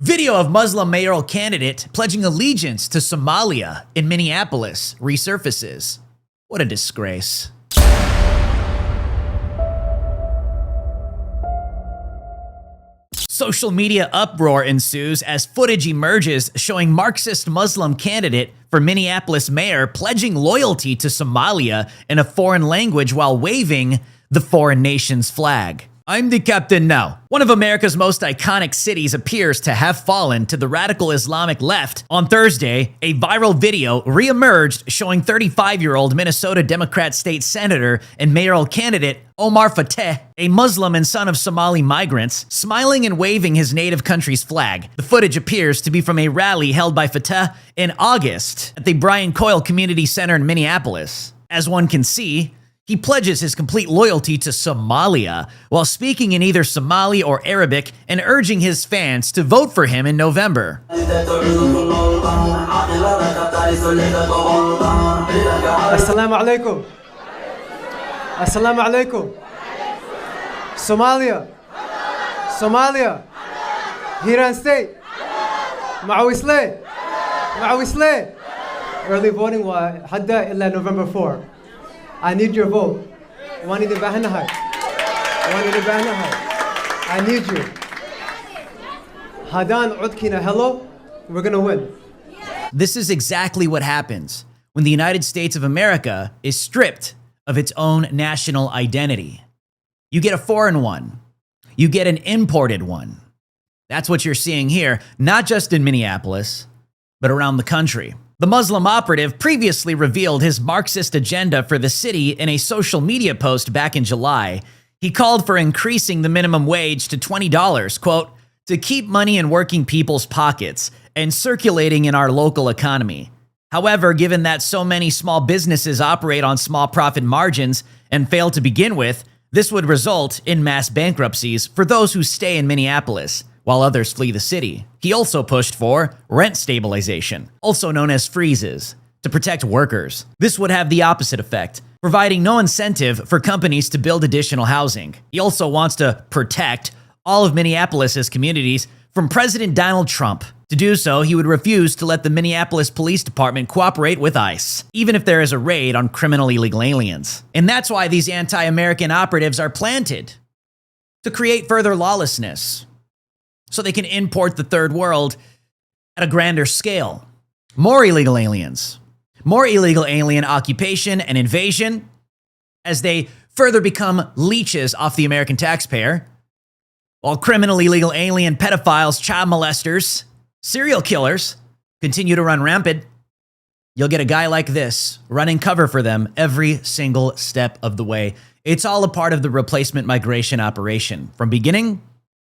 Video of Muslim mayoral candidate pledging allegiance to Somalia in Minneapolis resurfaces. What a disgrace. Social media uproar ensues as footage emerges showing Marxist Muslim candidate for Minneapolis mayor pledging loyalty to Somalia in a foreign language while waving the foreign nation's flag. I'm the captain now. One of America's most iconic cities appears to have fallen to the radical Islamic left. On Thursday, a viral video re-emerged showing 35-year-old Minnesota Democrat state senator and mayoral candidate Omar Fateh, a Muslim and son of Somali migrants, smiling and waving his native country's flag. The footage appears to be from a rally held by Fateh in August at the Brian Coyle Community Center in Minneapolis. As one can see, he pledges his complete loyalty to Somalia while speaking in either Somali or Arabic and urging his fans to vote for him in November. Assalamu alaikum. Assalamu alaikum. Somalia. Somalia. Hiran State. Mawisle. Mawisle. Early voting was hadda illa November 4. I need your vote. I need you. Hadan Udkina, hello. We're gonna win. This is exactly what happens when the United States of America is stripped of its own national identity. You get a foreign one. You get an imported one. That's what you're seeing here, not just in Minneapolis, but around the country. The Muslim operative previously revealed his Marxist agenda for the city in a social media post back in July. He called for increasing the minimum wage to $20, quote, to keep money in working people's pockets and circulating in our local economy. However, given that so many small businesses operate on small profit margins and fail to begin with, this would result in mass bankruptcies for those who stay in Minneapolis, while others flee the city. He also pushed for rent stabilization, also known as freezes, to protect workers. This would have the opposite effect, providing no incentive for companies to build additional housing. He also wants to protect all of Minneapolis's communities from President Donald Trump. To do so, he would refuse to let the Minneapolis Police Department cooperate with ICE, even if there is a raid on criminal illegal aliens. And that's why these anti-American operatives are planted, to create further lawlessness, so they can import the third world at a grander scale. More illegal aliens, more illegal alien occupation and invasion as they further become leeches off the American taxpayer, while criminal illegal alien pedophiles, child molesters, serial killers continue to run rampant. You'll get a guy like this running cover for them every single step of the way. It's all a part of the replacement migration operation, from beginning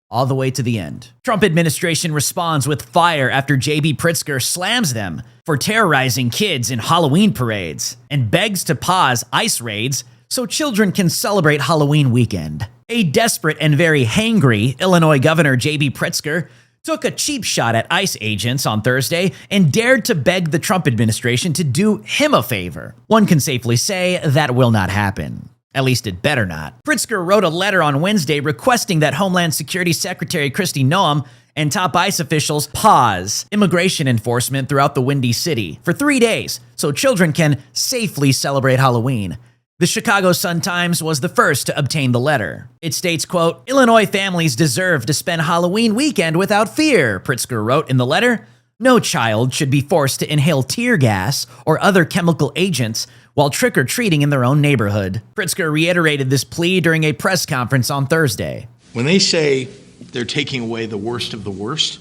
all the way to the end. Trump administration responds with fire after J.B. Pritzker slams them for terrorizing kids in Halloween parades and begs to pause ICE raids so children can celebrate Halloween weekend. A desperate and very hangry Illinois Governor J.B. Pritzker took a cheap shot at ICE agents on Thursday and dared to beg the Trump administration to do him a favor. One can safely say that will not happen. At least it better not. Pritzker wrote a letter on Wednesday requesting that Homeland Security Secretary Kristi Noem and top ICE officials pause immigration enforcement throughout the Windy City for 3 days so children can safely celebrate Halloween. The Chicago Sun-Times was the first to obtain the letter. It states, quote, Illinois families deserve to spend Halloween weekend without fear, Pritzker wrote in the letter. No child should be forced to inhale tear gas or other chemical agents while trick-or-treating in their own neighborhood. Pritzker reiterated this plea during a press conference on Thursday. When they say they're taking away the worst of the worst,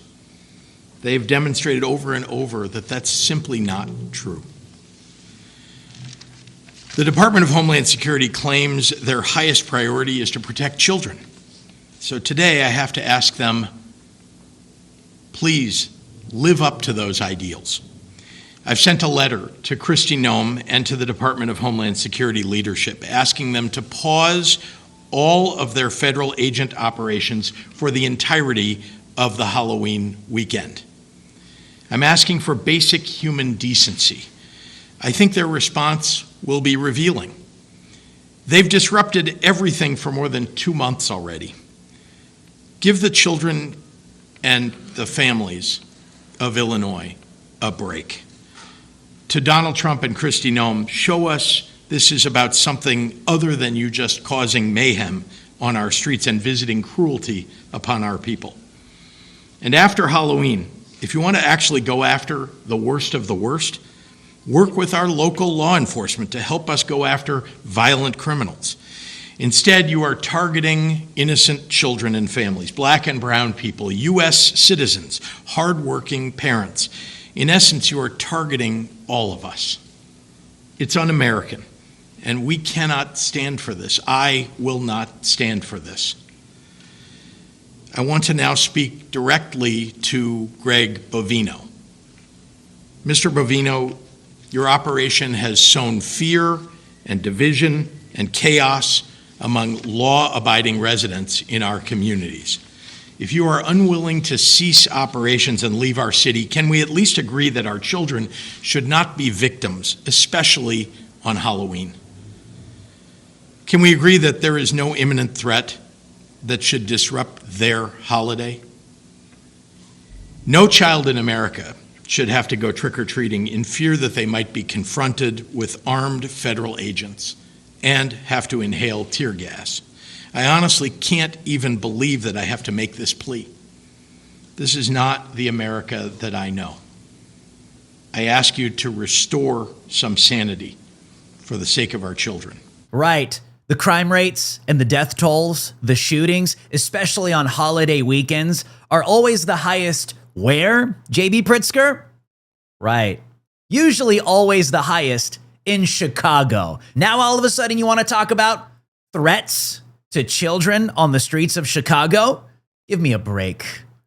they've demonstrated over and over that that's simply not true. The Department of Homeland Security claims their highest priority is to protect children. So today I have to ask them, please live up to those ideals. I've sent a letter to Kristi Noem and to the Department of Homeland Security leadership asking them to pause all of their federal agent operations for the entirety of the Halloween weekend. I'm asking for basic human decency. I think their response will be revealing. They've disrupted everything for more than 2 months already. Give the children and the families of Illinois a break. To Donald Trump and Kristi Noem, show us this is about something other than you just causing mayhem on our streets and visiting cruelty upon our people. And after Halloween, if you want to actually go after the worst of the worst, work with our local law enforcement to help us go after violent criminals. Instead, you are targeting innocent children and families, black and brown people, U.S. citizens, hardworking parents. In essence, you are targeting all of us. It's un-American, and we cannot stand for this. I will not stand for this. I want to now speak directly to Greg Bovino. Mr. Bovino, your operation has sown fear and division and chaos among law-abiding residents in our communities. If you are unwilling to cease operations and leave our city, can we at least agree that our children should not be victims, especially on Halloween? Can we agree that there is no imminent threat that should disrupt their holiday? No child in America should have to go trick-or-treating in fear that they might be confronted with armed federal agents and have to inhale tear gas. I honestly can't even believe that I have to make this plea. This is not the America that I know. I ask you to restore some sanity for the sake of our children. Right. The crime rates and the death tolls, the shootings, especially on holiday weekends, are always the highest where, JB Pritzker? Right. Usually always the highest in Chicago. Now all of a sudden you want to talk about threats to children on the streets of Chicago? Give me a break.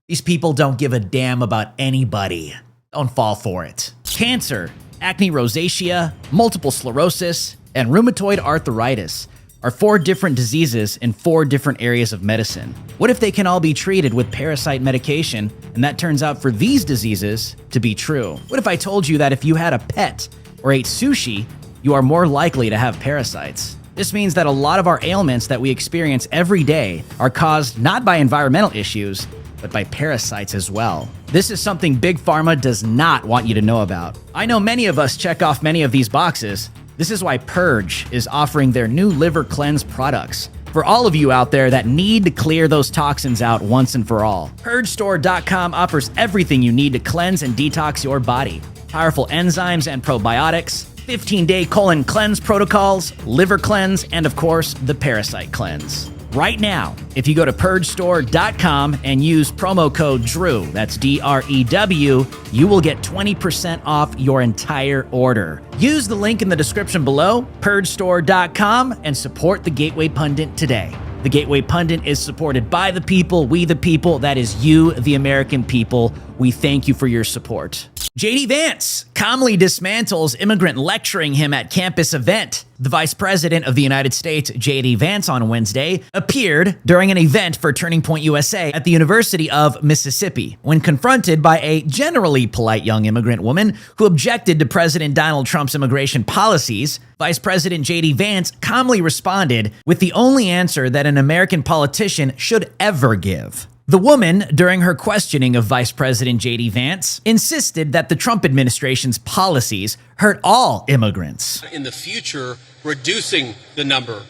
These people don't give a damn about anybody. Don't fall for it. Cancer, acne rosacea, multiple sclerosis, and rheumatoid arthritis are 4 different diseases in 4 different areas of medicine. What if they can all be treated with parasite medication, and that turns out for these diseases to be true? What if I told you that if you had a pet or ate sushi, you are more likely to have parasites? This means that a lot of our ailments that we experience every day are caused not by environmental issues, but by parasites as well. This is something Big Pharma does not want you to know about. I know many of us check off many of these boxes. This is why Purge is offering their new liver cleanse products. For all of you out there that need to clear those toxins out once and for all, PurgeStore.com offers everything you need to cleanse and detox your body. Powerful enzymes and probiotics, 15-day colon cleanse protocols, liver cleanse, and of course, the parasite cleanse. Right now, if you go to PurgeStore.com and use promo code DREW, that's D-R-E-W, you will get 20% off your entire order. Use the link in the description below, PurgeStore.com, and support the Gateway Pundit today. The Gateway Pundit is supported by the people, we the people, that is you, the American people. We thank you for your support. JD Vance calmly dismantles immigrant lecturing him at campus event. The Vice President of the United States, JD Vance, on Wednesday, appeared during an event for Turning Point USA at the University of Mississippi when confronted by a generally polite young immigrant woman who objected to President Donald Trump's immigration policies. Vice President JD Vance calmly responded with the only answer that an American politician should ever give. The woman, during her questioning of Vice President JD Vance, insisted that the Trump administration's policies hurt all immigrants. In the future, reducing the number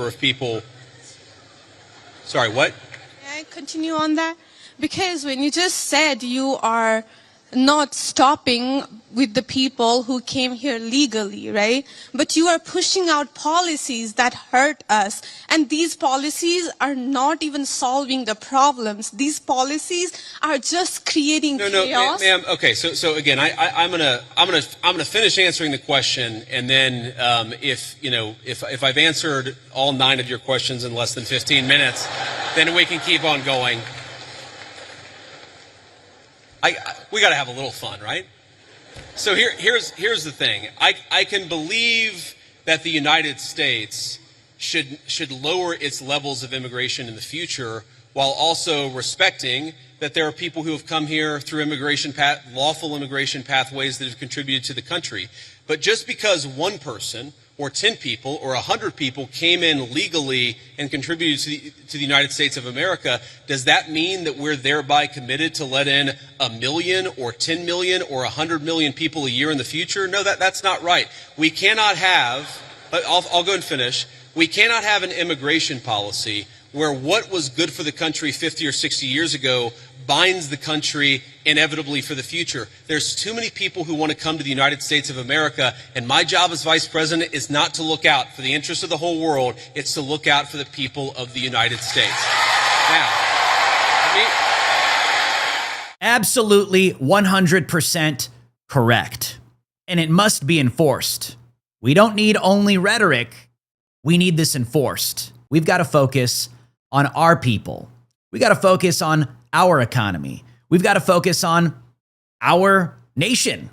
of people. Sorry, what? May I continue on that? Because when you just said you are not stopping with the people who came here legally, right? But you are pushing out policies that hurt us. And these policies are not even solving the problems. These policies are just creating chaos. Ma'am. Okay, so again, I'm gonna finish answering the question, and then if I've answered all 9 of your questions in less than 15 minutes, then we can keep on going. We got to have a little fun, right? So here's the thing. I can believe that the United States should lower its levels of immigration in the future, while also respecting that there are people who have come here through lawful immigration pathways that have contributed to the country. But just because one person or 10 people or 100 people came in legally and contributed to the United States of America, does that mean that we're thereby committed to let in 1 million or 10 million or 100 million people a year in the future? No, that's not right. We cannot have, I'll go and finish, we cannot have an immigration policy where what was good for the country 50 or 60 years ago binds the country inevitably for the future. There's too many people who want to come to the United States of America, and my job as vice president is not to look out for the interests of the whole world, it's to look out for the people of the United States. Now, Absolutely 100% correct. And it must be enforced. We don't need only rhetoric. We need this enforced. We've got to focus on our people. We got to focus on our economy. We've got to focus on our nation.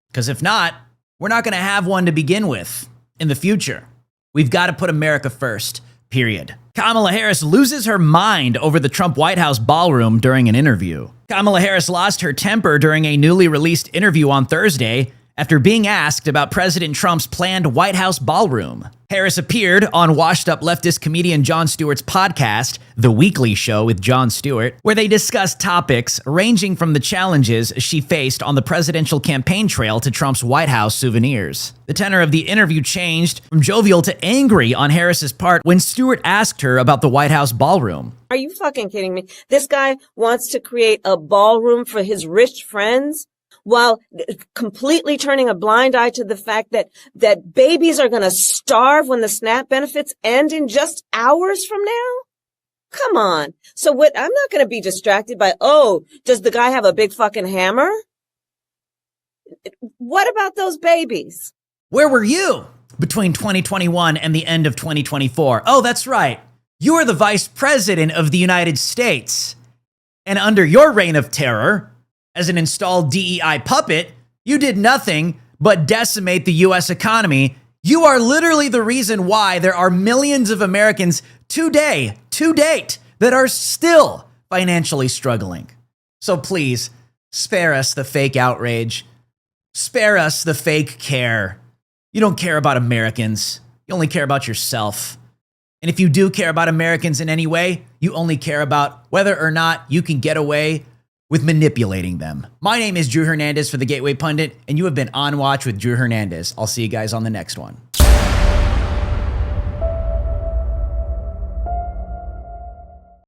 Because if not, we're not going to have one to begin with in the future. We've got to put America first, period. Kamala Harris loses her mind over the Trump White House ballroom during an interview. Kamala Harris lost her temper during a newly released interview on Thursday after being asked about President Trump's planned White House ballroom. Harris appeared on washed-up leftist comedian Jon Stewart's podcast, The Weekly Show with Jon Stewart, where they discussed topics ranging from the challenges she faced on the presidential campaign trail to Trump's White House souvenirs. The tenor of the interview changed from jovial to angry on Harris's part when Stewart asked her about the White House ballroom. Are you fucking kidding me? This guy wants to create a ballroom for his rich friends, while completely turning a blind eye to the fact that babies are going to starve when the SNAP benefits end in just hours from now? Come on. So I'm not going to be distracted by, oh, does the guy have a big fucking hammer? What about those babies? Where were you between 2021 and the end of 2024? Oh, that's right. You are the vice president of the United States. And under your reign of terror, as an installed DEI puppet, you did nothing but decimate the U.S. economy. You are literally the reason why there are millions of Americans to date, that are still financially struggling. So please, spare us the fake outrage. Spare us the fake care. You don't care about Americans. You only care about yourself. And if you do care about Americans in any way, you only care about whether or not you can get away with manipulating them. My name is Drew Hernandez for The Gateway Pundit, and you have been on Watch with Drew Hernandez. I'll see you guys on the next one.